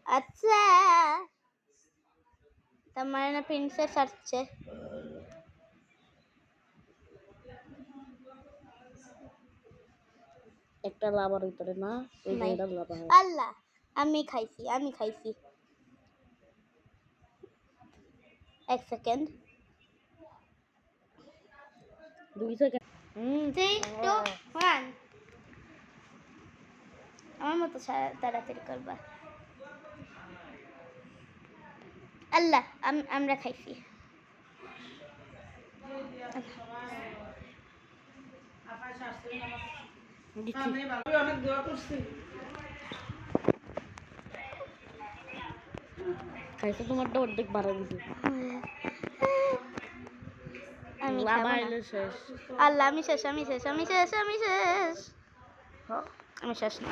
আচ্ছা তার মানে না প্রিন্সেস আসছে। একটা লাভার ভিতরে না এই যে নাই। এটা লাভা আল্লাহ আমি খাইছি এক সেকেন্ড 2 সেকেন্ড 3 2 1 আমার মতো তাড়াতাড়ি করবা। আল্লাহ আমরা খাইছি। অনেক দোয়া করছি খাইছো তোমারটা অর্ধেক বাড়া দিছি আমি লাভা খাবো না। এলে শেষ আল্লাহ আমি শেষ আমি শেষ না